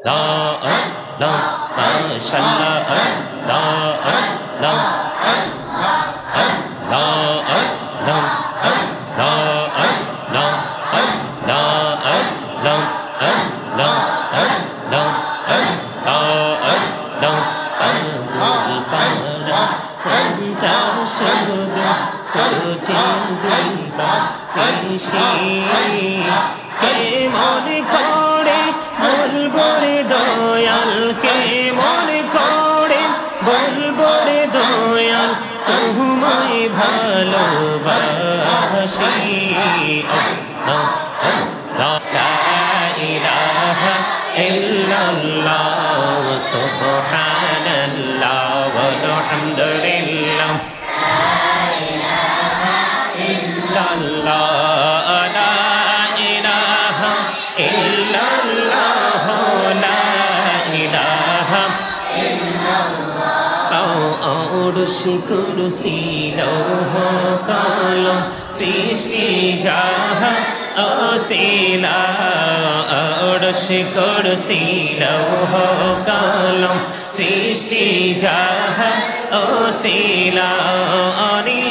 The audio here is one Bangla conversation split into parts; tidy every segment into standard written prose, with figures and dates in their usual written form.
লা আল্লাহ মাশাআল্লাহ লা আল্লাহ লা আল্লাহ লা আল্লাহ লা আল্লাহ লা আল্লাহ লা আল্লাহ পারা কোনটা শুধু খুঁজে দিবা খুশি কে মনে করে বলবো রে দয়াল কে মনে করে বলবো রে দয়াল তোমায় ভালোবাসি লা ইলাহা ইল্লাল্লাহ সুবহানাল্লাহ ওয়ালহামদুলিল্লাহ লা ইলাহা ইল্লাল্লাহ লা ইলাহা ইল্লাল্লাহ লা ইলাহা অরশি কুরসি লৌহ কলম সৃষ্টি যাহা অসিলা অরশি কুরসি লৌহ কলম সৃষ্টি যাহা অসিলা আনি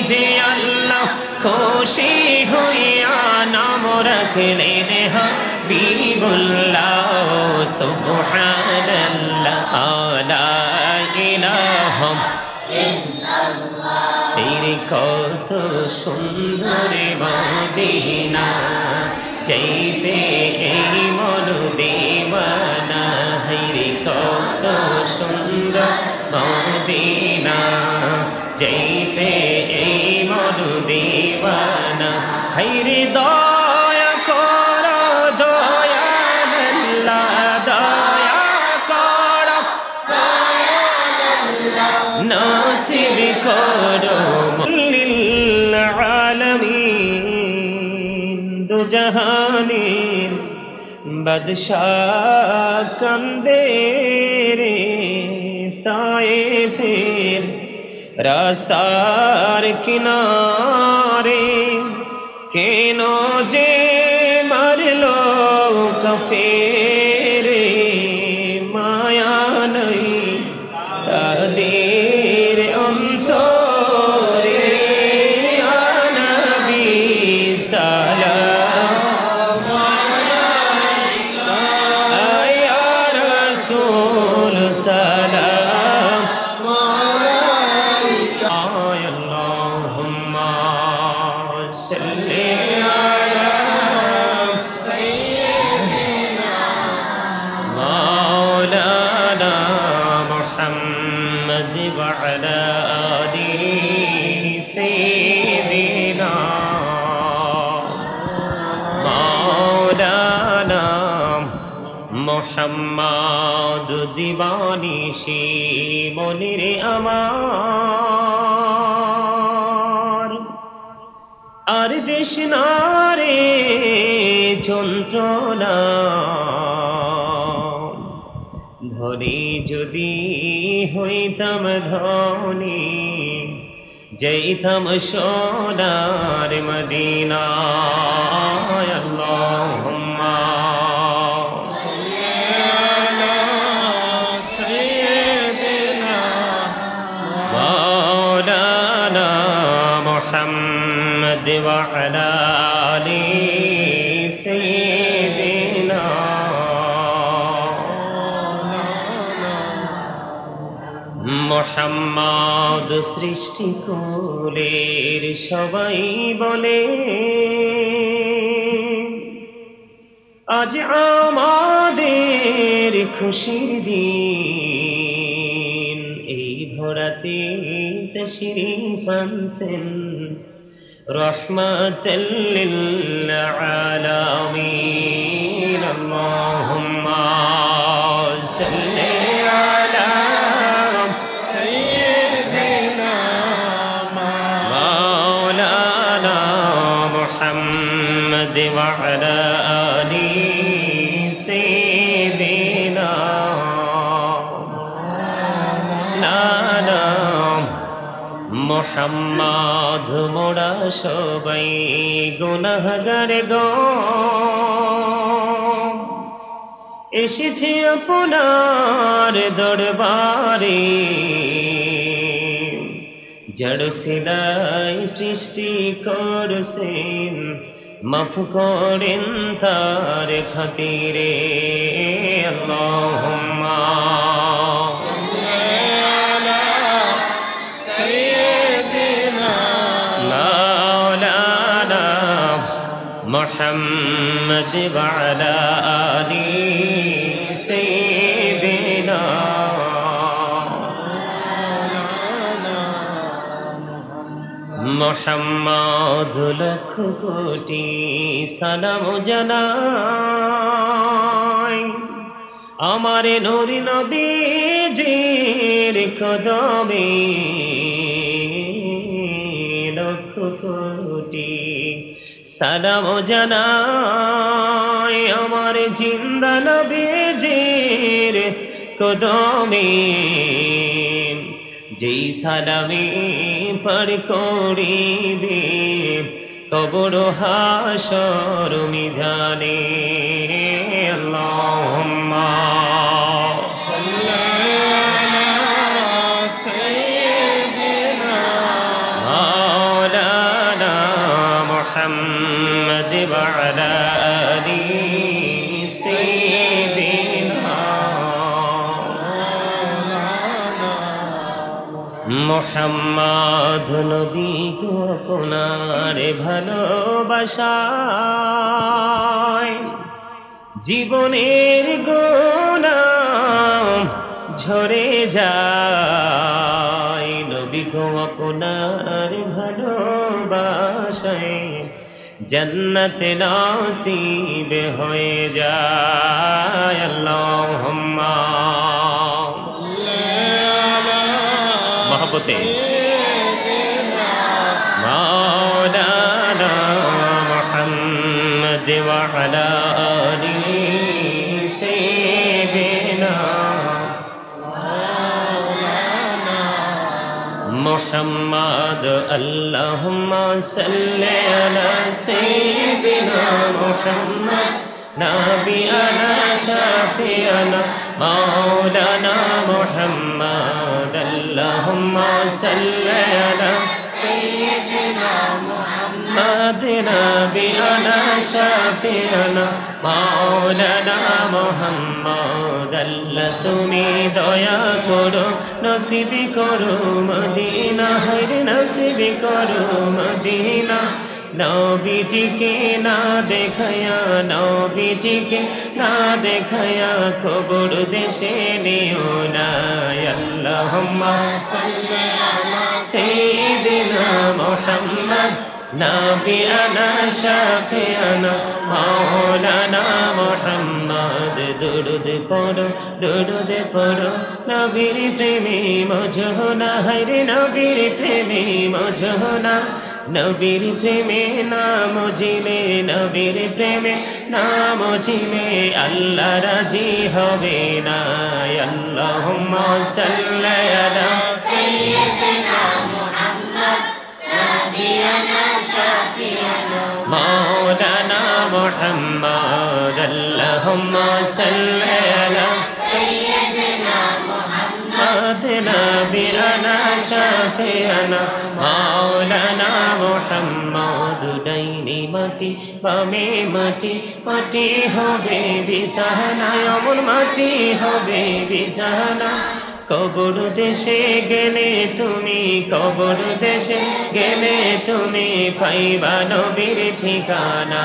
যে আল্লাহ খুশি হইয়া নাম রাখলেন হাবিবুল্লাহ সুবহানাল্লাহ লা ইলাহা ইল্লাল্লাহ তেরে কত সুন্দর মদিনা যাইতে এই মন দিওয়ানা হায়রে কত সুন্দর মদিনা যাইতে এই মন দিওয়ানা হায়রে দয়া করো দয়াল্লাহ দয়া করো নসিব করো লিল আলামিন দু জাহানের বাদশাহ কান্দে রে তায়েফের রাস্তার কিনারে কেন যে মারলো কাফেরে মায়া নাই তাদের অন্তরে ইয়া নবী সালাম আলাইকা ইয়া রাসূল সালাম আলাইকা আল্লাহুম্মা সাল্লি আলা সাইয়্যিদিনা মাওলানা মুহাম্মদ ওয়া আলা আলি সাইয়্যিদিনা মাওলানা মুহাম্মদ দিবানিশি মনির আমার আর দেশ নারে যন্ত্রণা ধরে যদি হইতাম ধনী যাইতাম সোনার মদিনা আল্লাহুম্মা সাল্লি আলা সাইয়্যিদিনা মাওলানা মুহাম্মদ ওয়া আলা আলি সাইয়্যিদিনা মুহাম্মদ সৃষ্টি কুলের সবাই বলে আজ আমাদের খুশির দিন এই ধরাতে তশরীফ আনছেন রহমাতাল লিল আলামিন আল্লাহুম্মা সাল্লি আলা সাইয়্যিদিনা মাওলানা মুহাম্মদ ওয়া আলা আলি সাইয়্যিদিনা নানা মুহাম্মদ মোরা সবাই গুনাহগার গো এসেছি আপনার দরবারে, জড় সিলাই সৃষ্টি করছেন, মাফ করেন তার খাতিরে। আল্লাহুম্মা মাওলানা মুহাম্মদ ওয়া আলা আলি সাইয়্যিদিনা মুহাম্মদ। লক্ষ কোটি সালাম জানাই আমার নূর নবীজির কদমে, লক্ষ কোটি সালাম জানাই আমার জিন্দা নবীজির কদমে, যেই সালামে পার করিবে কবর হাসর মিজানে। আল্লাহুম্মা সাল্লি আলা সাইয়্যিদিনা মাওলানা মুহাম্মদ ওয়া আলা আলি সাইয়্যিদিনা মুহাম্মদ। নবীকে আপনার ভালোবাসায় জীবনের গুনাহ ঝরে যায়, নবীকে আপনার ভালোবাসায় জান্নাত নসিব হয়ে যায়। আল্লাহুম্মা মহব্বতে মাওলানা মুহাম্মদ ওয়া আলা আলি সাইয়্যিদিনা মুহাম্মদ। আল্লাহুম্মা সাল্লি আলা সাইয়্যিদিনা মুহাম্মদ নাবিয়ানা শাফিয়ানা মাওলানা মুহাম্মদ। আল্লাহুম্মা সাল্লি আলা সাইয়্যিদিনা মুহাম্মদ নাবিয়ানা শাফিয়ানা মাওলানা মুহাম্মদ। আল্লাহ তুমি দয়া করো নসিব করো মদিনা, হরে নসিব করো মদিনা। নবীজিকে না দেখায়া, নবীজিকে না দেখায়া কবর দেশে নিও না। আল্লাহুম্মা সাল্লি আলা সাইয়্যিদিনা মুহাম্মদ নাবিয়ানা শাফিয়ানা মাওলানা মুহাম্মদ। দুরুদ পড়ো দুরুদ পড়ো নবীর প্রেমে মজহনা, হরে নবীর প্রেমে মজহনা। নবীর প্রেমে না মজিলে, নবীর প্রেমে না মজিলে আল্লাহ রাজি হবে না। আল্লাহুম্মা সাল্লি আলা সাইয়্যিদিনা মুহাম্মদ নাবিয়ানা শাফিয়ানা মাওলানা মুহাম্মদ। আল্লাহুম্মা সাল্লি আলা সাইয়্যিদিনা মুহাম্মদ নাবিয়ানা শাফিয়ানা মাওলানা মুহাম্মদ। ডাইনে মাটি বামে মাটি, মাটি হবে বিছানা, অমন মাটি হবে বিছানা। কবর দেশে গেলে তুমি, কবর দেশে গেলে তুমি পাইবা নবীর ঠিকানা।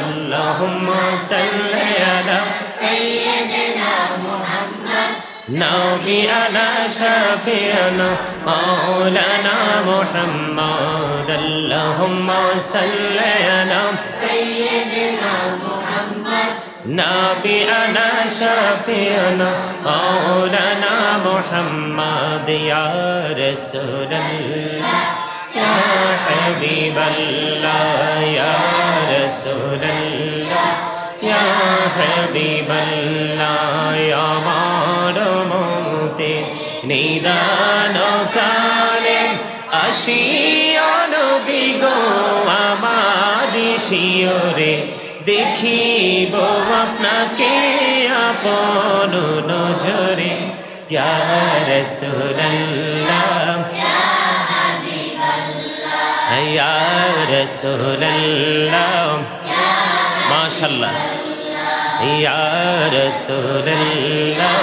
আল্লাহুম্মা সাল্লি আলা সাইয়্যিদিনা মুহাম্মদ নাবিয়ানা শাফিয়ানা মাওলানা মুহাম্মদ। আল্লাহুম্মা সাল্লি আলা সাইয়্যিদিনা মুহাম্মদ নাবিয়ানা শাফিয়ানা মাওলানা মুহাম্মদ। ইয়া রাসূলুল্লাহ ইয়া হাবিবাল্লাহ ইয়া রাসূলুল্লাহ ইয়া হাবিবাল্লাহ। আমার মতে নিদান কালে আসিয়া নবী গো আমার শিয়রে দেখিব আপনাকে আপন নজরে ইয়া রাসূলুল্লাহ ইয়া রাসূলুল্লাহ মাশাআল্লাহ ইয়া রাসূলুল্লাহ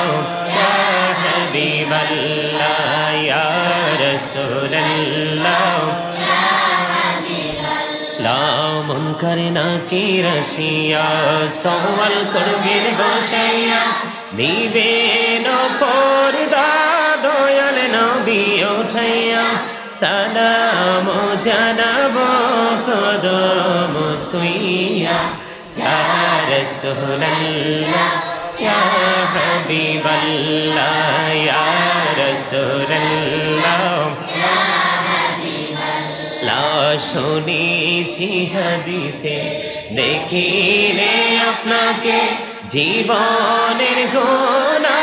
ইয়া হাবিবাল্লাহ ইয়া রাসূলুল্লাহ মুনকার নাকির আসিয়া সওয়াল করবেন বসাইয়া নিবেন পর্দা দয়াল নবী উঠাইয়া সালাম জানাব কদম সুইয়া ইয়া রাসূলুল্লাহ ইয়া হাবিবাল্লাহ ইয়া রাসূলুল্লাহ শুনেছি হাদিসে দেখিলে আপনাকে জীবনের গোনা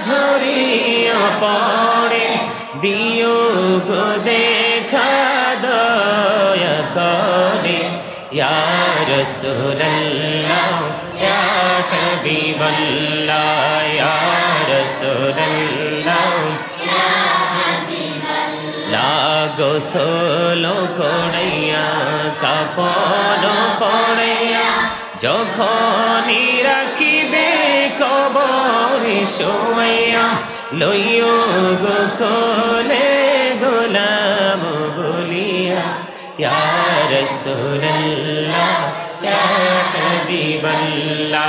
ঝরিয়া পড়ে দিও গো দেখা দয়া করে ইয়া রাসূলুল্লাহ ইয়া হাবিবাল্লাহ ইয়া রাসূলুল্লাহ গোসল করাইয়া কাফন পরাইয়া যখনই রাখিবে কবরে শোয়াইয়া লইও গো কোলে গোলাম বলিয়া ইয়া রাসূলুল্লাহ ইয়া হাবিবাল্লাহ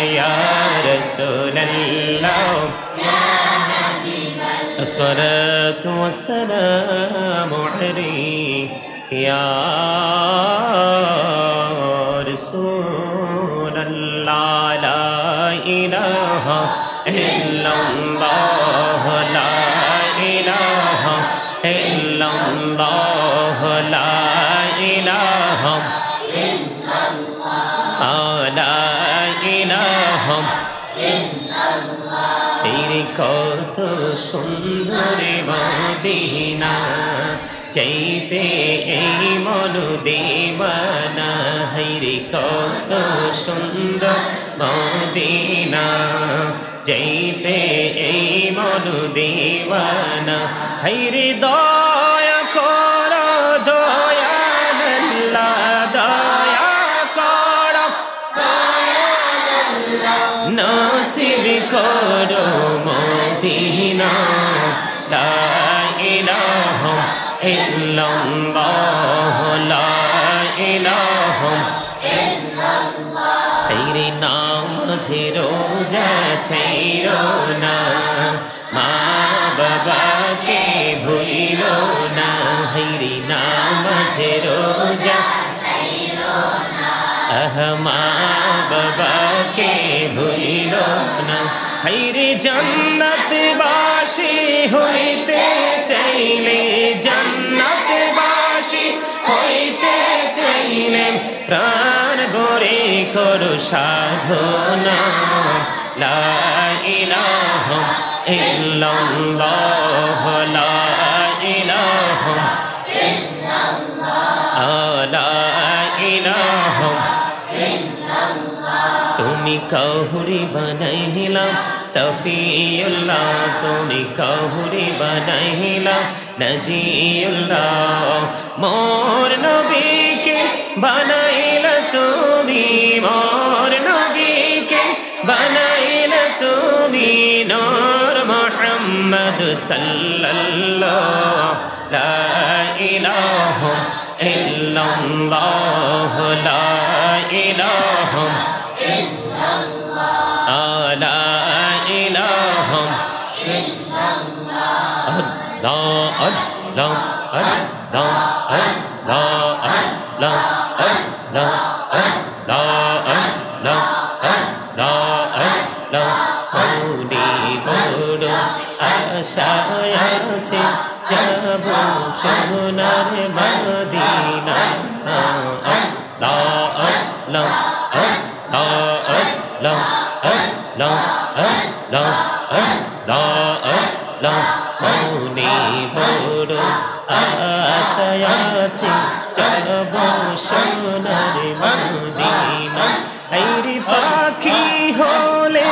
ইয়া রাসূলুল্লাহ الصلاة والسلام عليك يا رسول الله لا إله إلا الله لا إله إلا الله لا إله إلا الله لا إله إلا الله কত সুন্দর মদিনা চাইতে এই মন দেবানা হাইরে কত সুন্দর মদিনা চাইতে এই মন দেবানা হাইরে দয়া কর দয়াল্লাহ দয়া কর নসিব করো মদিনা লা ইলাহা ইল্লাল্লাহ লা ইলাহা ইল্লাল্লাহ তেরে নাম যে রোজা ছাইরো না মা বাবাকে ভুলিলো না হইরে নাম যে রোজা ছাইরো না মা বাবাকে ভুলিলো না হাইরে জান্নাত বাসী হইতে চাইলে জান্নাত বাসী হইতে চাইলে প্রাণ ভরে করো সাধনা লা ইলাহা ইল্লাল্লাহ লা ইলাহা ইল্লাল্লাহ লা ইলাহা তুমি কাহুরি বানাইলাম সফিউল্লাহ তুমি কাহুরি বানাইলাম নজিউল্লাহ মোর নবীকে বানাইলা তুমি মোর নবীকে বানাইলা তুমি নূর মুহাম্মদ সাল্লাল্লাহ লা ইলাহা ইল্লাল্লাহ লা ইলাহা لا إله إلا الله الله الله الله الله الله الله الله الله হরি বড় আশায় আছে যাব সোনার মদিনা আল্লাহ আল্লাহ আল্লাহ আল্লাহ মনে বড় আশায় আছে যাব সোনার মদিনা হাইরে পাখি হলে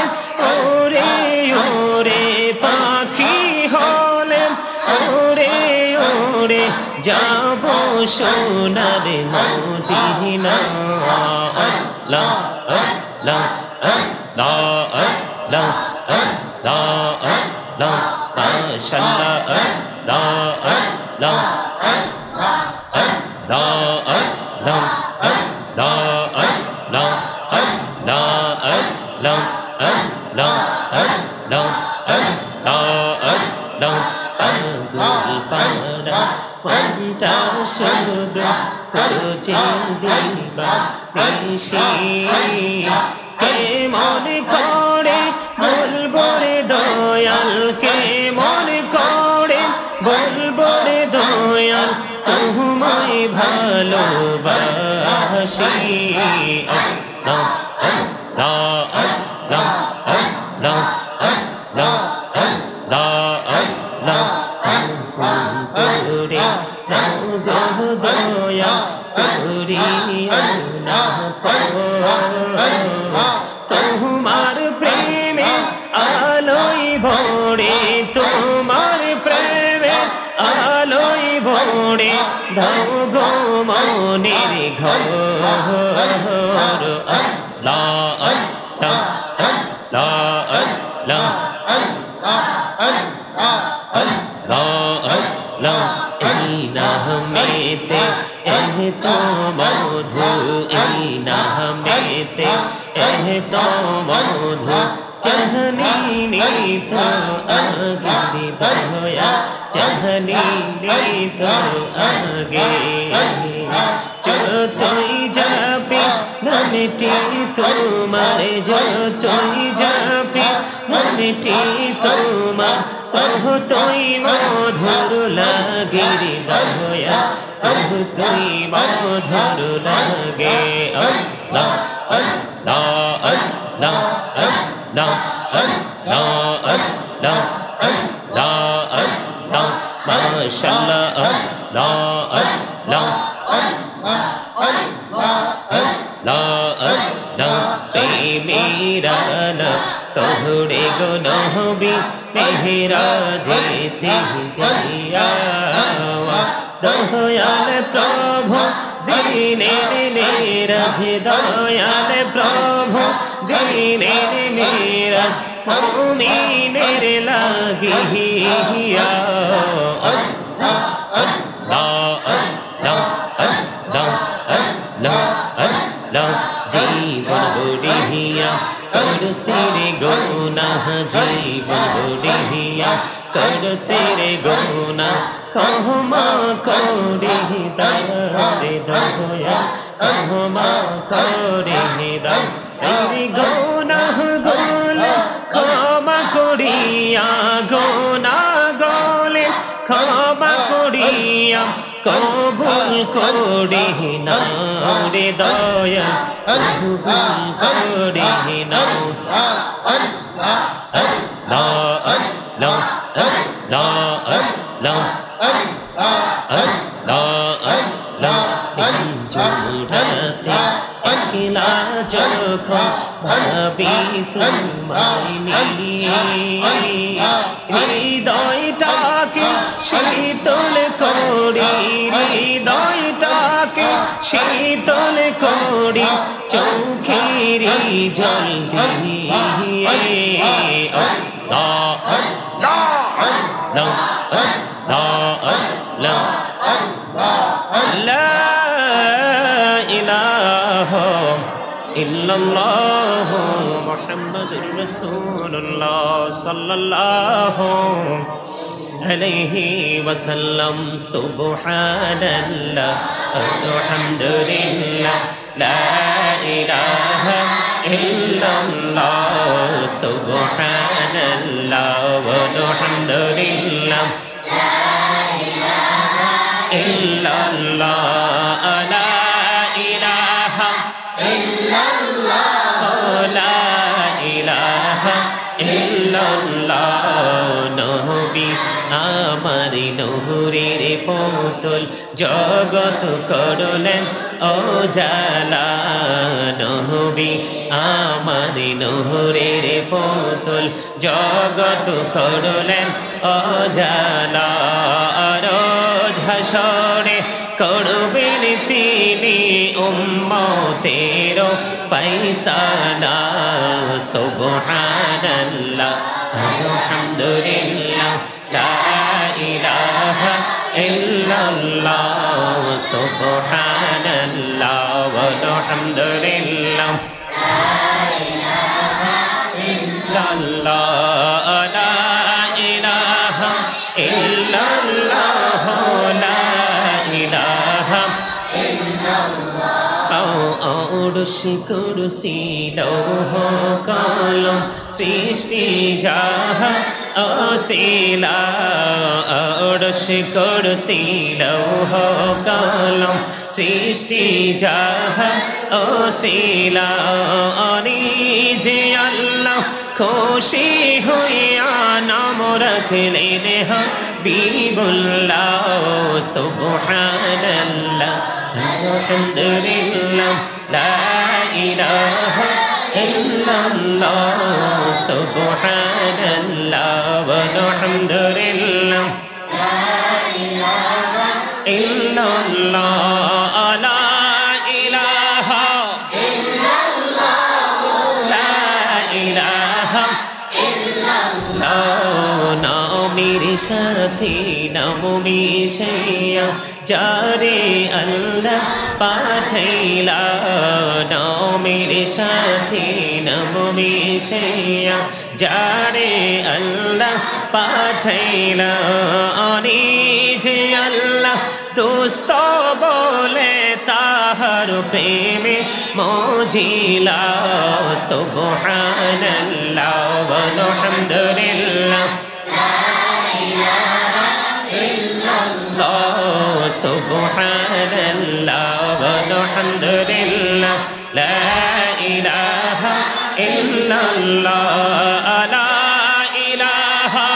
যাব সোনার মদিনা আল্লাহ আল্লাহ আল্লাহ আল্লাহ আল্লাহ আল্লাহ মাশাআল্লাহ আল্লাহ আল্লাহ কে মনে করে বলবো রে দয়াল কে মনে করে বলবো রে দয়াল তোমায় ভালোবাসি আল্লাহ আল্লাহ আল্লাহ আল্লাহ আল্লাহ আল্লাহ করে দয়া করিও না তোমার প্রেমে আলোয় ভরে তোমার প্রেমে আলোয় ভরে দাও গো মনের ঘর আল্লাহ আল্লাহ আল্লাহ আল্লাহ আল্লাহ এই নামেতে এত মধু এই নামেতে এত মধু চাহনি তো আগে দয়া চাহনি তো আগে যতই যাবে নামটি তোমার যতই যাবে নামটি তোমার ততই মধুর লাগে রে দয়া ততই মধুর লাগে আল্লাহ আল্লাহ আল্লাহ আল্লাহ আল্লাহ আল্লাহ আল্লাহ আল্লাহ মাশাআল্লাহ আল্লাহ আল্লাহ তোহরে গো নহবি মেহরা যেতে যাইয়া দয়াল প্রভু দিনের মেরাজ দয়াল প্রভু দিনের মেরাজ মুমিনের লাগিয়া আল্লাহ আল্লাহ আল্লাহ আল্লাহ আল্লাহ আল্লাহ জীবন গড়িয়া করসিরে গুনাহ জীবন গড়িয়া করসিরে গুনাহ ক্ষমা করে দারে দয়া ক্ষমা করে দাও এই গুনাহ গুলো ক্ষমা করিয়া গুনাহ গলে ক্ষমা করিয়া কবুল করে নাও রে দয়া কবুল করে নাও আল্লাহ আল্লাহ আল্লাহ আল্লাহ জোড়াতে একলা যখন ভাবি তোমায় নিয়ে হৃদয়টাকে শীতল করি হৃদয়টাকে শীতল করি চোখেরি জল দিয়ে আল্লাহ আল্লাহ আল্লাহ আল্লাহ লা ইলাহা ইল্লাল্লাহ মুহাম্মাদুর রাসূলুল্লাহ সাল্লাল্লাহু আলাইহি ওয়াসাল্লাম সুবহানাল্লাহ আলহামদুলিল্লাহ লা ইলাহা ইল্লাল্লাহ সুবহানাল্লাহ আলহামদুলিল্লাহ illallah la ilaha illallah la ilaha illallah নবী আমার নূরের পুতুল জগত করলেন উজালা নবী আমার নূরের পুতুল জগত করলেন উজালা রোজ হাসরে করবেন তিনি উম্মতের ফায়সালা সুবহানাল্লাহ আলহামদুলিল্লাহ লা ইলাহা ইল্লাল্লাহ সুবহানাল্লাহ ওয়ালহামদুলিল্লাহ লা ইলাহা ইল্লাল্লাহ লা ইলাহা ইল্লাল্লাহ লা ইলাহা ওড়শি কুরসি লৌহ কলম সৃষ্টি যাহা অশিলা ওড়শি কুরসি লৌহ কলম সৃষ্টি যাহা অশিলা যে আল্লাহ খুশি হইয়া নাম রাখলেন হাবিবুল্লাহ সুবহানাল্লাহ আলহামদুলিল্লাহ লা ইলাহা ইল্লাল্লাহ সুবহানাল্লাহ ওয়ালহামদুলিল্লাহ লা ইলাহা ইল্লাল্লাহ লা ইলাহা ইল্লাল্লাহ লা ইলাহা ইল্লাল্লাহ নামের সাথে নাম মিশাইয়া যারে আল্লাহ পাঠাইলা নামের সাথে নাম মিশাইয়া যারে আল্লাহ পাঠাইলা যে আল্লাহ দোস্ত বলে তাহার প্রেমে মজিলা সুবহানাল্লাহ ওয়ালহামদুলিল্লাহ সুবহানাল্লাহ ওয়ালহামদুলিল্লাহ লা ইলাহা ইল্লাল্লাহ লা ইলাহা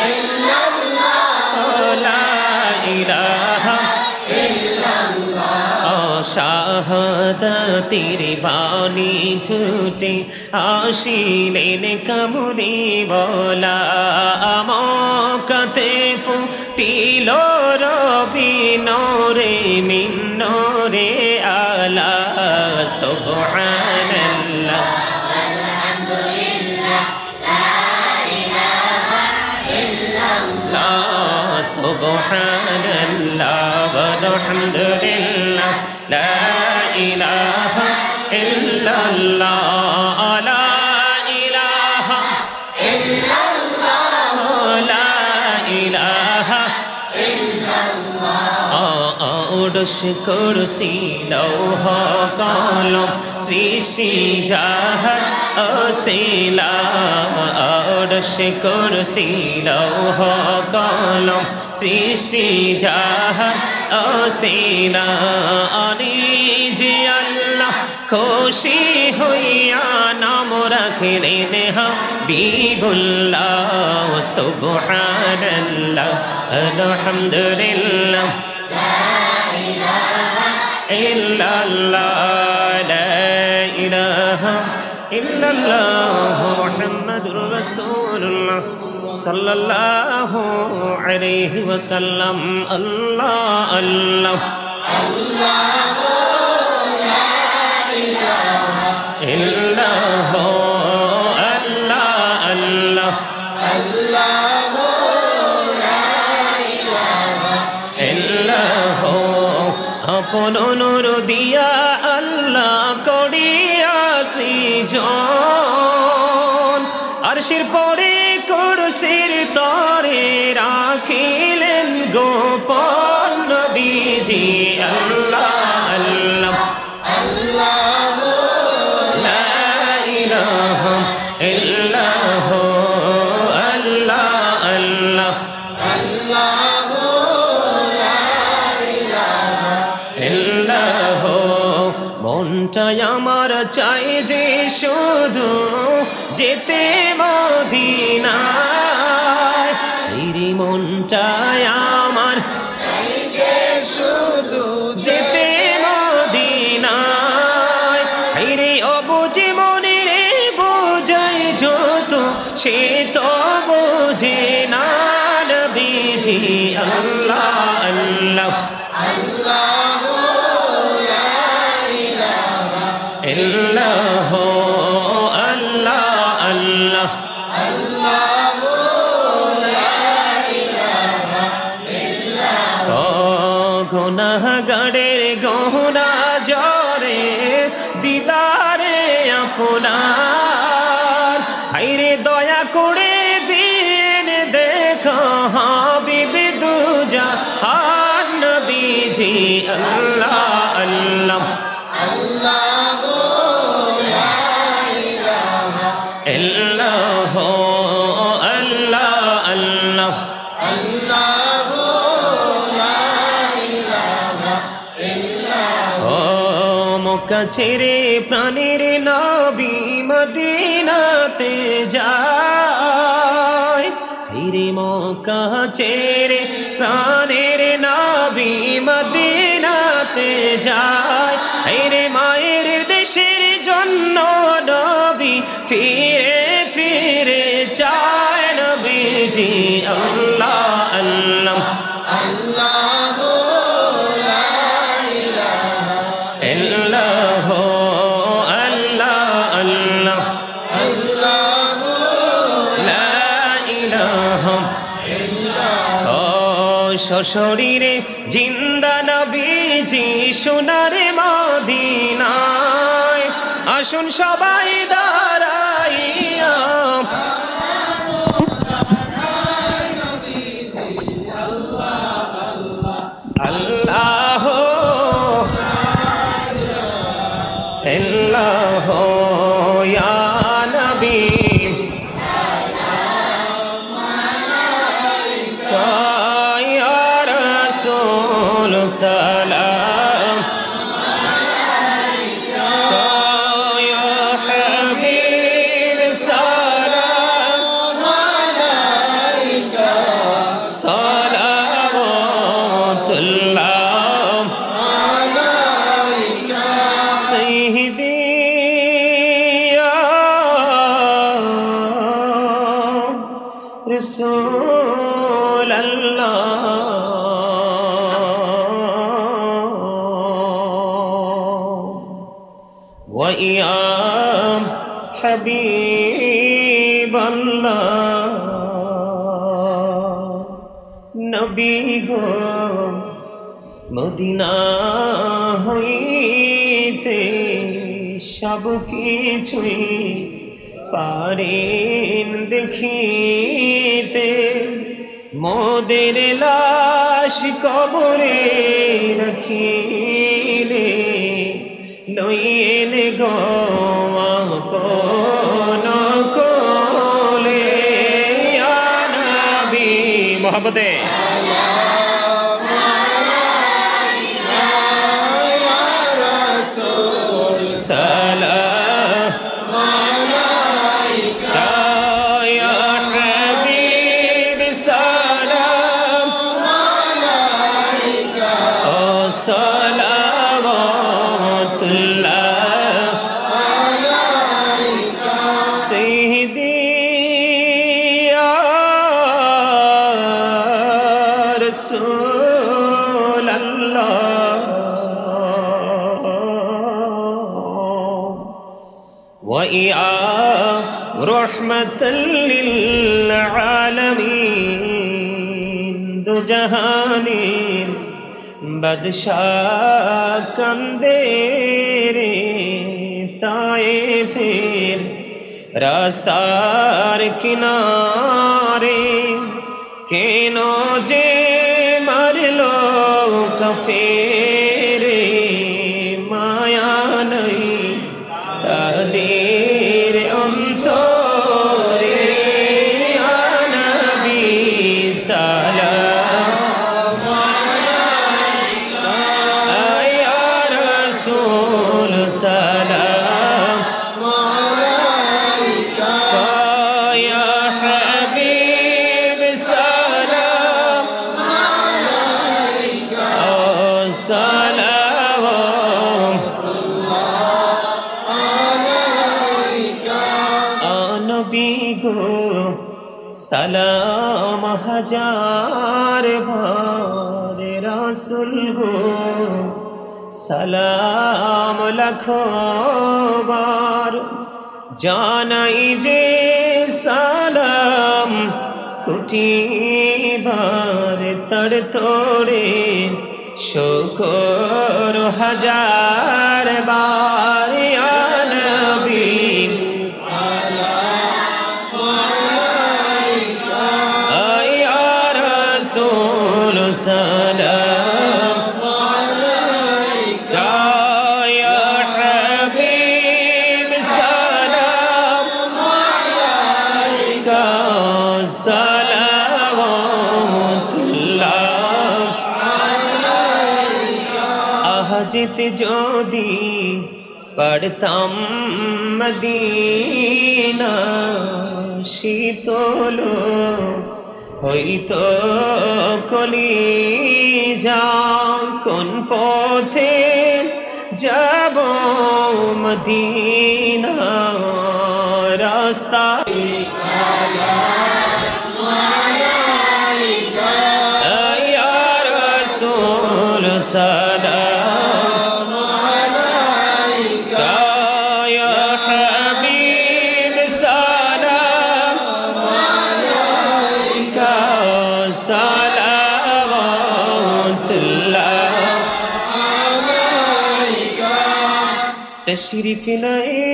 ইল্লাল্লাহ লা ইলাহা ইল্লাল্লাহ শাহাদাতের বাণী ছুটে আসিলেন কামড়ি বলা আমকাতে ফুটিল রবি নূরে মিন নূরে আলা সুবহানাল্লাহ আলহামদুলিল্লাহ লা ইলাহা ইল্লাল্লাহ সুবহানাল্লাহ ওয়ালহামদুলিল্লাহ লা ইলাহা ইল্লাল্লাহ লা ইলাহা ইল্লাল্লাহ লা ইলাহা ওড়শ কুরসি লৌহ কলম সৃষ্টি যাহা অশিলা ওড়শ কুরসি লৌহ কলম সৃষ্টি যাহা অশিলা যে আল্লাহ খুশি হইয়া নাম রাখলেন হাবিবুল্লাহ সুবহানাল্লাহ আলহামদুলিল্লাহ লা ইলাহা ইল্লাল্লাহ লা ইলাহা ইল্লাল্লাহ মুহাম্মাদুর রাসূলুল্লাহ সাল্লাল্লাহু আলাইহি ওয়াসাল্লাম আল্লাহ আল্লাহ আল্লাহু লা ইলাহা ইল্লাল্লাহ আল্লাহ আল্লাহ আল্লাহু লা ইলাহা ইল্লাল্লাহ আপন নূর দিয়া আল্লাহ করিয়া সৃজন আরশের পরে কুরসির তরে রাখিলেন গোপন নবীজি আল্লাহ আল্লাহ আল্লাহু লা ইলাহা ইল্লাল্লাহ আল্লাহ আল্লাহ আল্লাহু লা ইলাহা ইল্লাল্লাহ মনটা আমার চাই যে শুধু যেতে মদিনায় এই মনটা আমার চাই যে শুধু যেতে মদিনায় রে অবুঝে মনে রে বোঝাই যত সে তো বোঝে না নবীজি নবীজি আল্লাহ আল্লাহ ইল্লাহ আল্লাহ আল্লাহ ও গুনাহগারের গহনা জরে দিদারে আপনার হায়রে দয়া করে দিন দেখা হাবিব দুজাহান নবীজি আল্লাহ আল্লাহ ইল্লাহ আল্লাহ আল্লাহ ও মক্কা ছেড়ে প্রাণের নবী মদিনাতে যায় হিরে মক্কা ছেড়ে প্রাণের নবী মদিনাতে যায় হিরে মায়ের দেশের জন্য নবী ফিরে ফিরে চায় নবীজি আল্লাহ আল্লাহ ইল্লাহ আল্লাহ আল্লাহ লা ইলাহা ও সশরীরে জিন্দা নবীজি সোনার মদিনায় আসুন সবাই দাঁড়াইয়া আল্লাহ ইল্লাহ ইয়া নবী ইয়া রাসূল সালাম ইয়া হাবিব সালাম আলাইকা সালাওয়াতুল্লাহ সাইয়্যিদি رسول الله ويا حبيب الله নবী গো মদিনা হইতে সব কিছুই পারেন দেখিতে মোদের লাশ কবরে রাখিলে লইয়েন গো আপন কোলে ইয়া নবী মোহাম্মদে সালাম সালাওয়াতুল্লাহ সাইয়্যিদি ইয়া রাসূলাল্লাহ ওয়া ইয়া রাহমাতাল লিল আলামিন দুজাহানের বাদশাহ কান্দে রে তায়েফের রাস্তার কিনারে কেন যে মারলো কাফেরে মায়া নাই তাদের অন্তরে ইয়া নবী সালাম ইয়া রাসূল সালাম ইয়া হাবিব সালাম সালাম হাজার বার রাসূল গো সালাম লাখো বার জানাই যে সালাম কোটি বার তর তোরে শুকর হাজার বার ইয়া নবী سلام عليك يا حبيب سلام عليك صلوات الله عليك أهجت جودي पढ़ताम मदीना शीतलो হইতো কলিজা কোন পথে যাব মদিনা রাস্তা ইয়া রাসূল সালাম আলাইকা ইয়া হাবিব সালাম আলাইকা तशरीफ लाए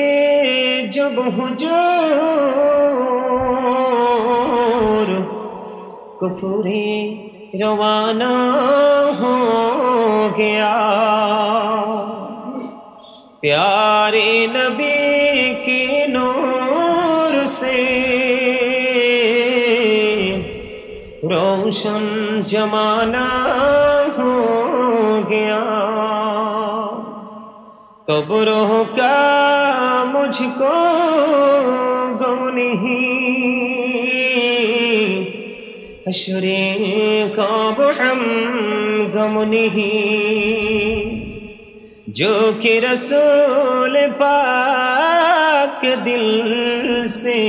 जब हुजूर कुफूरे रवाना हो गया प्यारे नबी के नूर से रोशन जमाना हो गया कब्रों का मुझको गम नहीं हश्रे का हम गम नहीं जो कि रसूल पाक दिल से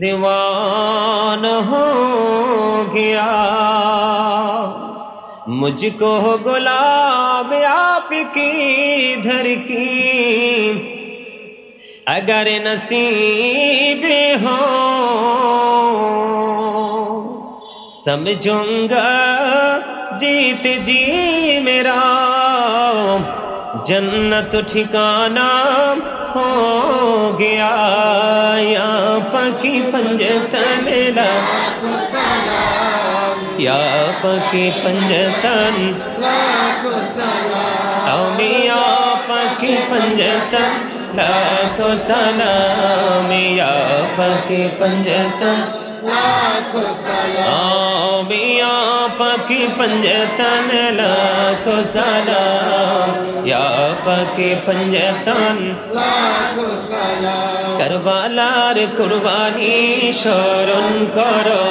दीवाना हो गया मुझको गुलाब आपकी धर की अगर नसीब हो समझूंगा जीत जी मेरा जन्नत ठिकाना हो गया या पकी पंजतन या पकी पंजतन या पकी पंजतन लाखो सलाम या पकी पंजतन लाखो सलाम या पकी पंजतन लाखो सलाम या पकी पंजतन लाखो सलाम करबालार कुर्बानी शरण करो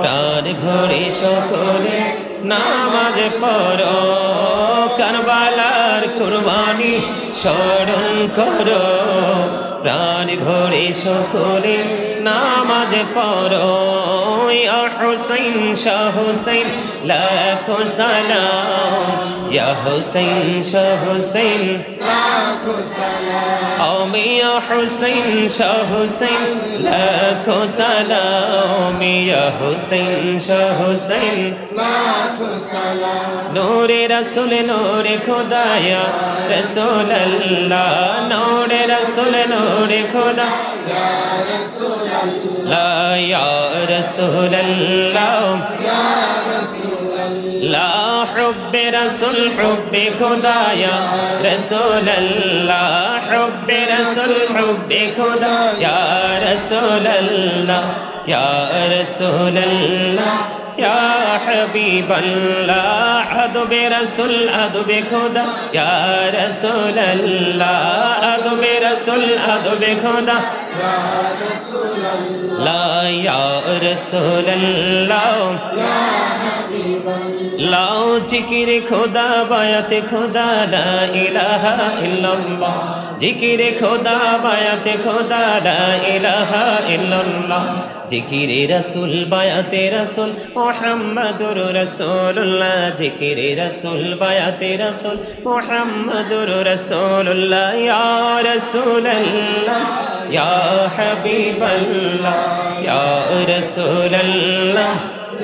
प्राण भरे सकले नामाज पढ़ो करबालार कुर्बानी शरण करो प्राण भरे सकले नामाज पढ़ो या हुसैन शाह हुसैन लाखो सलाम या हुसैन शाह हुसैन लाखो सलाम या हुसैन शाह हुसैन लाखो सलाम या हुसैन शाह हुसैन लाखो सलाम नूरे रसूल नूरे खुदाया रसूल अल्लाह नूरे रसूल नूरे खुदा या रसूल अल्लाह या रसूल अल्लाह या रसूल अल्लाह हुब्ब रसूल हुब्ब खुदा या रसूल अल्लाह हुब्ब रसूल हुब्ब खुदा या रसूल अल्लाह या रसूल अल्लाह या हबीब अल्लाह अदब रसूल अदब खुदा या रसूल अल्लाह अदब रसूल अदब खुदा या रसूल अल्लाह या रसूल अल्लाह या हबीब अल्लाह जिक्र खुदा बायत खुदा ला इलाहा इल्लल्लाह जिकिरे खुदा बायाते खुदा ला इलाहा इल्लल्लाह जिकिरे रसूल बायाते रसूल मुहम्मदुर रसूलुल्लाह जिकिरे रसूल बायाते रसूल मुहम्मदुर रसूलुल्लाह या रसूलल्लाह या हबीबल्लाह या रसूलल्लाह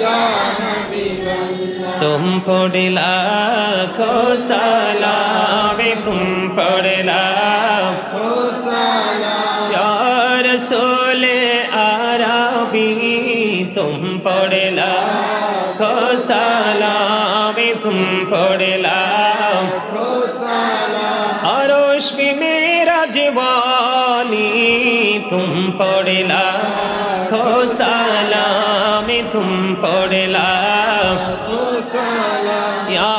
या हबीबल्लाह तुम पढ़ लाखों सलाम तुम पढ़ लाखों सलाम या रसूल अरबी तुम पढ़ लाखों सलाम तुम पढ़ लाखों सलाम अरोश भी मेरा जीवानी तुम पढ़ लाखों सलाम तुम पढ़ लाखों सलाम या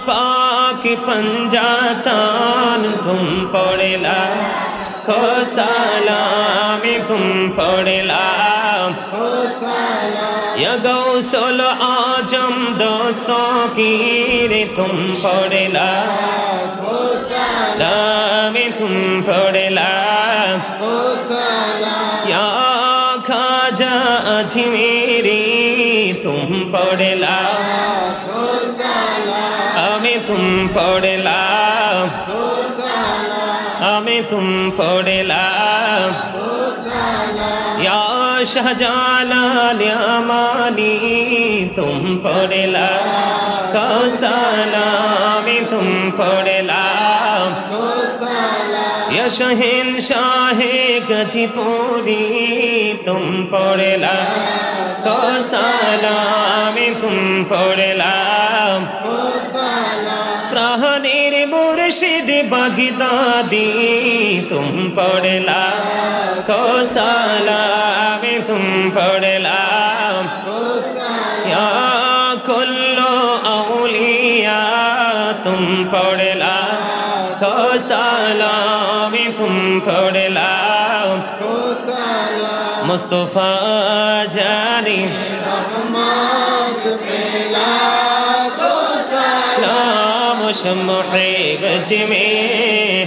पाक पंजातान तुम पढ़ लाखों सलाम तुम पढ़ लाखों सलाम या गौसल आजम दोस्तों की रे तुम पढ़ लाखों सलाम तुम पढ़ लाखों सलाम या खाजा अजमेरी तुम पढ़ लाखों सलाम तुम पढ़ लाखों सलाम तुम पढ़ लाखों सलाम या शाहजालाल अमानी तुम पढ़ लाखों सलाम तुम पढ़ लाखों सलाम या शहंशाह गजपुरी तुम पढ़ लाखों सलाम तुम पढ़ लाखों सलाम प्राणेर मुर्शिद बगदादी तुम पढ़ लाखों सलाम तुम पढ़ लाखों सलाम या कुल्लो औलिया तुम पढ़ लाखों सलाम तुम पढ़ लाखों सलाम मुस्तफा जानी रहमत पे लाखों सलाम मुहब्ब में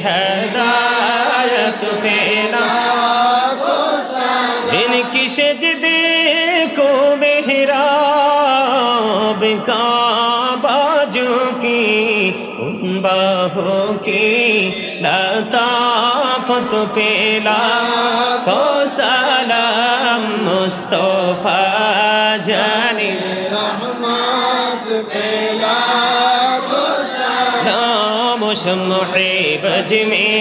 हिदायत पे लाखों सलाम जिनकी सजदे को मेहराब का बाजू की उन बाहों की लताफत पे लाखों सलाम मुस्तफा जानी रहमत पे लाखों सलाम मुहब्ब में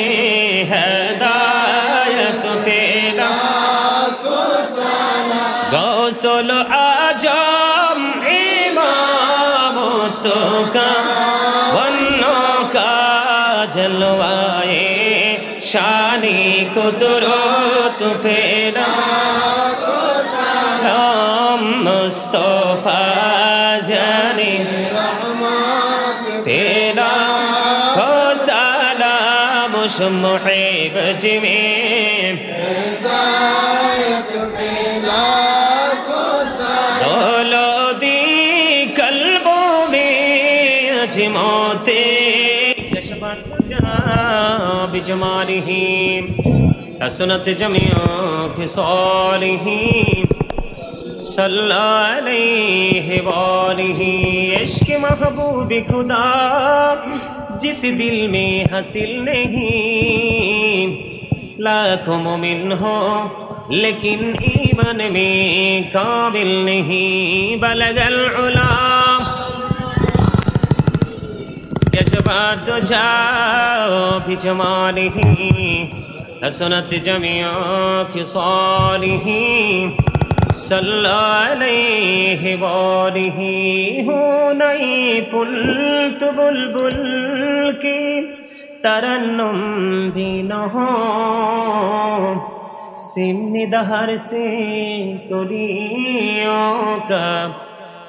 हिदायत पे लाखों सलाम गौसल आजम इमाम तो का वन्नों का जलवाए शानी कुदरत पे लाखों सलाम मुस्तफा जानी रहमत पे लाखों सलाम मुहब्ब में हिदायत पे लाखों सलाम दौलती कल्बों में अजमौते बिजमालिही हसनत जमिया फिसालिही सल्लल्लाहु अलैहि वालिही इश्क महबूब खुदा जिस दिल में हासिल नहीं लाखों मोमिन हो लेकिन ईमान में काबिल नहीं बलगल उला यशबाद जाओ बिजमालिही हसनत जमिया खिसालिही सल्लल्लाहु अलैहि वालिही हो नई पुल्त बुलबुल की तरन्नुम भी न हो सिमनी दहर से कुलियों का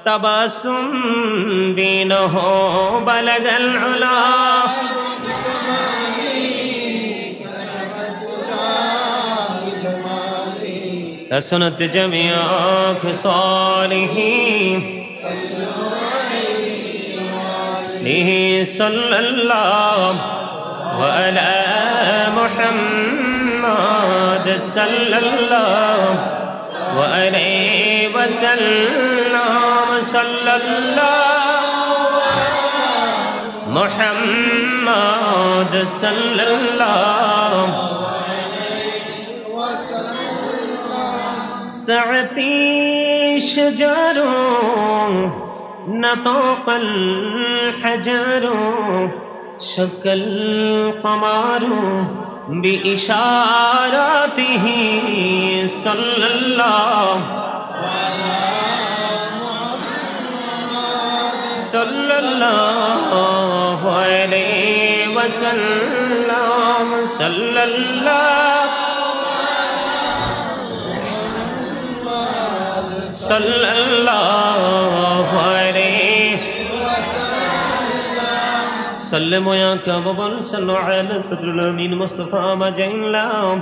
तबस्सुम भी न हो बलगल उला हसनत जमिया खिसालिही सल्लल्लाहु وعلى محمد صلى الله عليه وسلم صلى الله محمد صلى الله سعتي شجر نطق الحجر شق القمر بإشاراته صلى الله عليه وسلم صلى الله عليه سلموا يا كبابا صلوا على صدر الأمين مصطفى مجيلا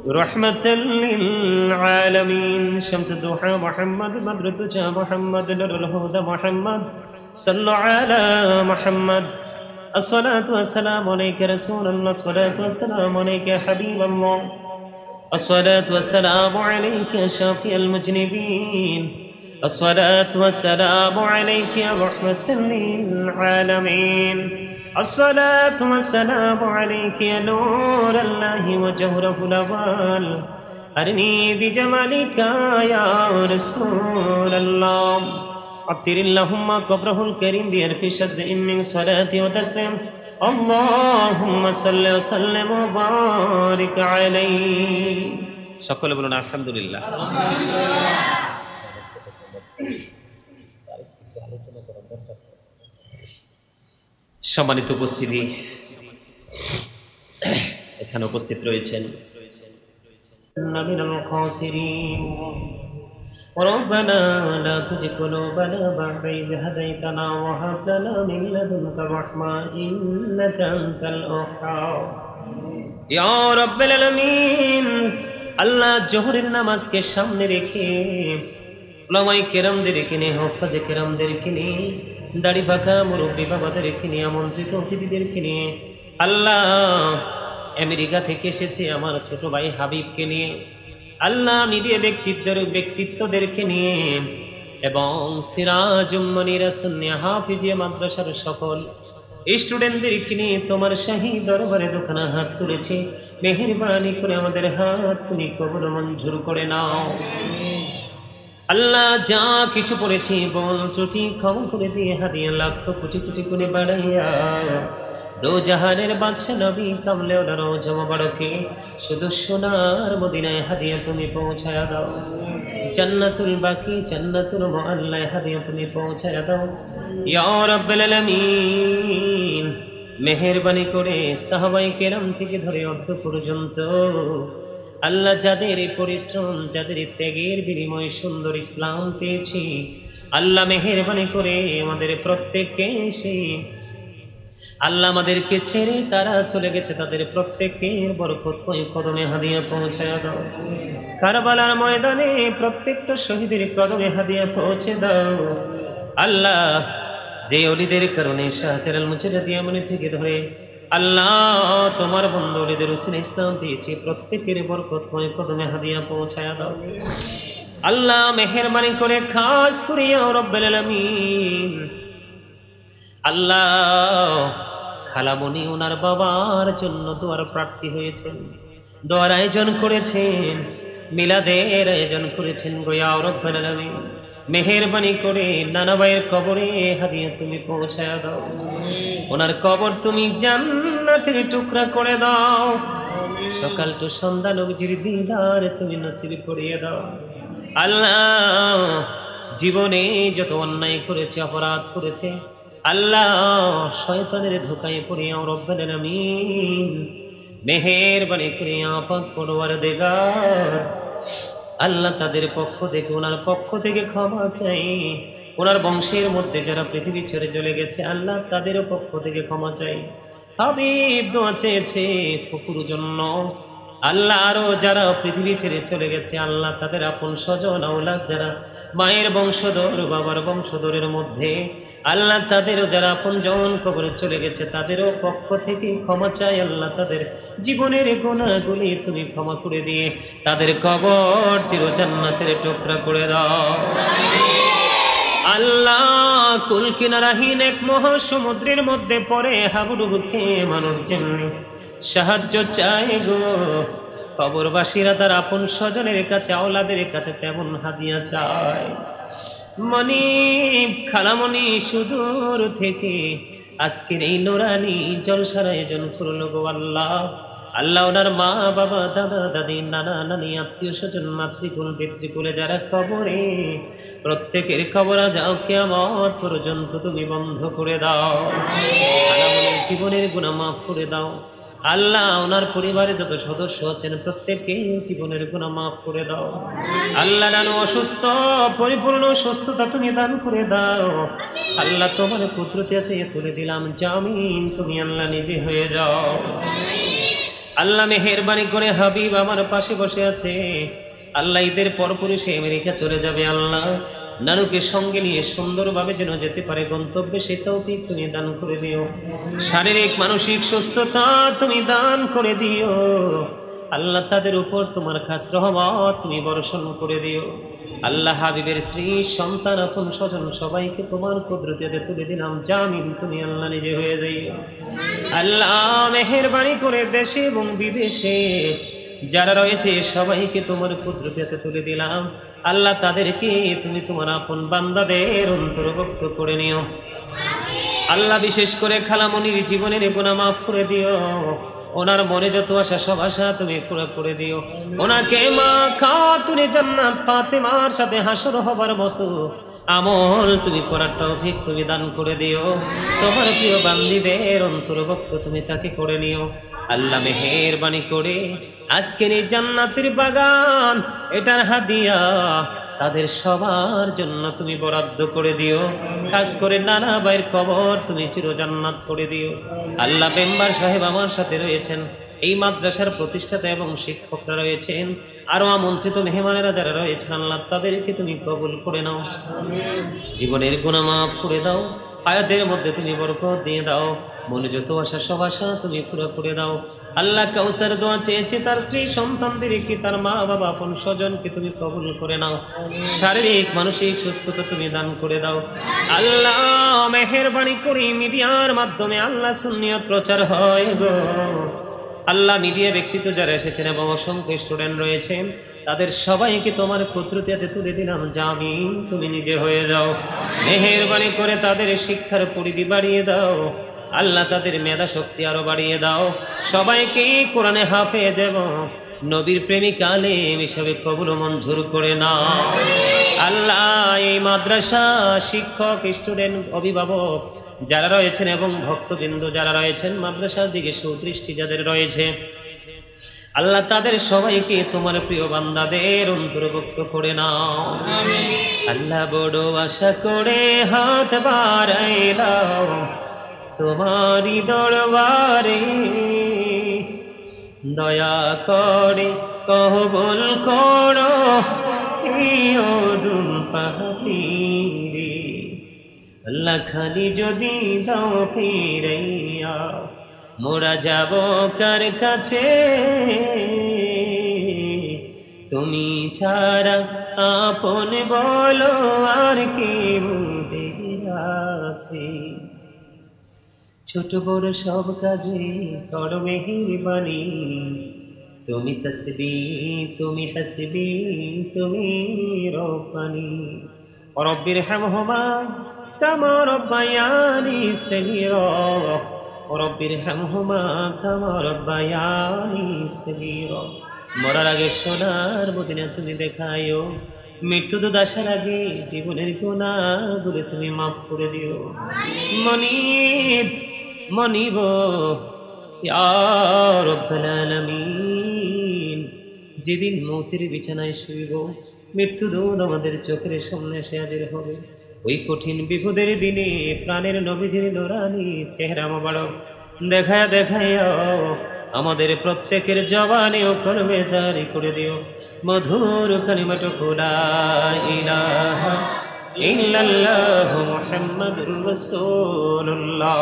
رحمة للعالمين شمس الضحى محمد بدر الدجى محمد نور الهدى محمد صلوا على محمد الصلاة والسلام عليك رسول الله الصلاة والسلام عليك حبيب الله الصلاة والسلام عليك شافي المذنبين الصلاة والسلام عليك يا رحمة للعالمين الصلاة والسلام عليك يا نور الله وجوهره الأول أرني بجمالك يا رسول الله عطر اللهم قبره الكريم بألف شزء من صلاة وتسليم اللهم صل وسلم وبارك عليه সকলে বলুন আলহামদুলিল্লাহ সম্মানিত উপস্থিতি এখানে উপস্থিত রয়েছেন নাবিল খাসিরিন ربنا لا تزغ قلوبنا بعد إذ هديتنا وهب لنا من لدنك رحمة إنك أنت الوهاب يا رب العالمين আল্লাহ জোহরের নামাজকে সামনে রেখে উলামায়ে কেরামদেরকে নিয়ে হাফেজে কেরামদেরকে নিয়ে দাড়ি পাকা মুরব্বী বাবাদেরকে নিয়ে আমন্ত্রিত অতিথিদেরকে নিয়ে আল্লাহ আমেরিকা থেকে এসেছে আমার ছোট ভাই হাবিবকে নিয়ে আল্লাহ মিডিয়া ব্যক্তিত্বদেরকে নিয়ে এবং সিরাজুম মুনিরা সুন্নিয়া হাফিজিয়া মাদ্রাসার সকল স্টুডেন্টদেরকে নিয়ে তোমার শাহী দরবারে দোকানা হাত তুলেছে মেহেরবানি করে আমাদের হাত তুমি কবুল মঞ্জুর করে নাও আল্লাহ যা কিছু পড়েছি বল ত্রুটি ক্ষমা করে দিয়ে হাদিয়া লক্ষ কোটি কোটি করে বাড়াইয়া দো জাহানের বাদশা নবী কামলে ওনার জমাবারকে শুধু সোনার মদিনায় হাদিয়া তুমি পৌঁছায়া দাও জান্নাতুল বাকি জান্নাতুল মুআল্লায় হাদিয়া তুমি পৌঁছায়া দাও ইয়া রাব্বুল আলামিন মেহেরবানি করে সাহাবায়ে কেরাম থেকে ধরে অর্ধ পর্যন্ত আল্লাহ যাদের পরিশ্রম যাদের ত্যাগের বিনিময়ে সুন্দর ইসলাম পেয়েছি আল্লাহ মেহেরবানি করে আমাদের প্রত্যেককে সেই আল্লাহ আমাদেরকে ছেড়ে তারা চলে গেছে তাদের প্রত্যেকের বরকতময় কদমে হাদিয়া পৌঁছায় দাও কারবালার ময়দানে প্রত্যেকটা শহীদের কদমে হাদিয়া পৌঁছে দাও আল্লাহ যে ওলিদের কারণে শাহজালাল মুজাহিদিয়ামনি থেকে ধরে আল্লাহ তোমার বন্ধু ওলিদের উসিলা ইসলাম পেয়েছি প্রত্যেকের বরকতময় কদমে হাদিয়া পৌঁছায় দাও আল্লাহ মেহেরবানি করে খাস করে ইয়া রাব্বুল আলামিন আল্লাহ খালামণি ওনার বাবার জন্য দোয়ার প্রার্থী হয়েছেন দোয়ার আয়োজন করেছেন মিলাদের আয়োজন করেছেন গো ইয়া রাব্বুল আলামিন মেহেরবানি করে নানা ভাইয়ের কবরে হাদিয়া তুমি পৌঁছায়া দাও ওনার কবর তুমি জান্নাতের টুকরা করে দাও সকাল টু সন্ধ্যা নবীজির দিদার তুমি নসিব করিয়ে দাও আল্লাহ জীবনে যত অন্যায় করেছে অপরাধ করেছে আল্লাহ শয়তানের ধোঁকায় পড়ে রব্বুল আলামিন মেহেরবানি করে আপন পরওয়ারদিগার আল্লাহ তাদের পক্ষ থেকে ওনার পক্ষ থেকে ক্ষমা চাই ওনার বংশের মধ্যে যারা পৃথিবী ছেড়ে চলে গেছে আল্লাহ তাদের পক্ষ থেকে ক্ষমা চাই হাবিব দোয়া চেয়েছে ফুকুর জন্য আল্লাহ আরো যারা পৃথিবী ছেড়ে চলে গেছে আল্লাহ তাদের আপন স্বজন আওলাদ যারা মায়ের বংশধর বাবার বংশধরের মধ্যে আল্লাহ তাদেরও যারা আপনজন কবরে চলে গেছে তাদেরও পক্ষ থেকে ক্ষমা চাই। আল্লাহ তাদের জীবনের গুনাহগুলি তুমি ক্ষমা করে দিয়ে তাদের কবর চির জান্নাতের টুকরা করে দাও। আল্লাহ কুল কিনারাহীন এক মহাসমুদ্রের মধ্যে পড়ে হাবুডুবু খেয়ে মানুষ যেমনি সাহায্য চায় গো, কবরবাসীরা তার আপন স্বজনের কাছে আওলাদের কাছে তেমন হাদিয়া চায়। মনি খালামণি সুদূর থেকে আজকের এই নুরানি জলসার আয়োজন করলো গো আল্লাহ। আল্লাহ ওনার মা বাবা দাদা দাদি নানা নানি আত্মীয় স্বজন মাতৃকুল পিতৃকুলে যারা কবরে, প্রত্যেকের কবর যাও কিয়ামত পর্যন্ত তুমি বন্ধ করে দাও। খালামণির জীবনের গুনাহ মাফ করে দাও আল্লাহ। ওনার পরিবারে যত সদস্য আছেন প্রত্যেককে জীবনের গুনাহ মাফ করে দাও আল্লাহ। নানু অসুস্থ, পরিপূর্ণ সুস্থতা তুমি দান করে দাও আল্লাহ। তোমার কুদরতে তুলে দিলাম জামিন, তুমি আল্লাহ নিজে হয়ে যাও আল্লাহ। মেহেরবানি করে হাবিব আমার পাশে বসে আছে আল্লাহ। ঈদের পরপরই সে আমেরিকা চলে যাবে আল্লাহ। নানুকে সঙ্গে নিয়ে সুন্দরভাবে যেন যেতে পারে গন্তব্যে, সে তৌফিক তুমি দান করে দিও। শারীরিক মানসিক সুস্থতা তুমি দান করে দিও আল্লাহ। তাদের উপর তোমার খাস রহমত তুমি বর্ষণ করে দিও আল্লাহ। হাবিবের স্ত্রী সন্তান আপন স্বজন সবাইকে তোমার কুদরতে তুলে দিলাম জামিন, তুমি আল্লাহ নিজে হয়ে যাইও আল্লাহ। মেহেরবানি করে দেশে এবং বিদেশে যারা রয়েছে সবাইকে তোমার কুদরতে তুলে দিলাম আল্লাহ। তাদেরকে তুমি তোমার আপন বান্দাদের অন্তর্ভুক্ত করে নিও আল্লাহ। বিশেষ করে খালামণির জীবনের গুনাহ মাফ করে দিও। ওনার মনে যত আশা সব আশা তুমি পুরো করে দিও। ওনাকে মা খাতুনে জান্নাত ফাতেমার সাথে হাসর হবার মতো আমল তুমি করার তৌফিক তুমি দান করে দিও। তোমার প্রিয় বান্দীদের অন্তর্ভুক্ত তুমি তাকে করে নিও আল্লাহ। মেহেরবানি করে আজকের এই জান্নাতের বাগান এটার হাদিয়া তাদের সবার জন্য তুমি বরাদ্দ করে দিও। কাজ করে নানা ভাইয়ের কবর তুমি চির জান্নাত করে দিও আল্লাহ। মেম্বার সাহেব আমার সাথে রয়েছেন, এই মাদ্রাসার প্রতিষ্ঠাতা এবং শিক্ষকরা রয়েছেন, আরো আমন্ত্রিত মেহমানেরা যারা রয়েছেন আল্লাহ তাদেরকে তুমি কবুল করে নাও। জীবনের গুনাহ মাফ করে দাও, হায়াতের মধ্যে তুমি বরকত দিয়ে দাও, মনে যত আশা সব আশা তুমি পুরো করে দাও আল্লাহ। কাউসার দোয়া চেয়েছে তার স্ত্রী সন্তানদেরকে, তার মা বাবা আপন স্বজনকে তুমি কবুল করে নাও। শারীরিক মানসিক সুস্থতা তুমি দান করে দাও আল্লাহ। মেহেরবানি করে মিডিয়ার মাধ্যমে আল্লাহ সুন্নিয়ত প্রচার হয় গো আল্লাহ। মিডিয়া ব্যক্তিত্ব যারা এসেছেন এবং অসংখ্য স্টুডেন্ট রয়েছেন তাদের সবাইকে তোমার কুদরতে তুলে দিলাম জামিন, তুমি নিজে হয়ে যাও। মেহেরবানি করে তাদের শিক্ষার পরিধি বাড়িয়ে দাও আল্লাহ। তাদের মেধা শক্তি আরো বাড়িয়ে দাও। সবাইকে কোরআনে হাফেজ এবং নবীর প্রেমিক আলেম হিসাবে কবুল মঞ্জুর করে নাও আল্লাহ। এই মাদ্রাসা শিক্ষক স্টুডেন্ট অভিভাবক যারা রয়েছেন এবং ভক্তবৃন্দ যারা রয়েছেন, মাদ্রাসার দিকে সুদৃষ্টি যাদের রয়েছে আল্লাহ তাদের সবাইকে তোমার প্রিয় বান্দাদের অন্তর্ভুক্ত করে নাও আল্লাহ। বড় আশা করে হাত বাড়াইলাম তোমারি দরবারে, দয়া করে কবুল করো এই অদুম পাপীরে আল্লাহ। খালি যদি দাও ফিরাইয়া মোরা যাব কার কাছে, তুমি ছাড়া আপন বলো আর কি মোদের আছে। ছোট বড় সব কাজে করো মেহেরবানি, তুমি তসবিহ তুমি হাসবি তুমি রব্বানি। রব্বির হামহুমা কামা রব্বায়ানি সগীরা, রব্বির হামহুমা কামা রব্বায়ানি সগীরা। মরার আগে সোনার মদিনা তুমি দেখায়ো, মৃত্যু তো আসার আগে জীবনের গুনাহগুলো তুমি মাফ করে দিও। মনিব মনিব ইয়া রাব্বাল আলামিন। যেদিন মৌতের বিছানায় শুইব, মৃত্যু দূত আমাদের চোখের সামনে এসে হাজির হবে, ওই কঠিন বিপদের দিনে প্রাণের নবীজির নুরানি চেহারা মোবারক দেখায়া দেখায়া আমাদের প্রত্যেকের জবানে ও কলবে জারি করে দিও মধুর কালিমাটুকু লা ইলাহা ইল্লাল্লাহু মুহাম্মাদুর রাসূলুল্লাহ।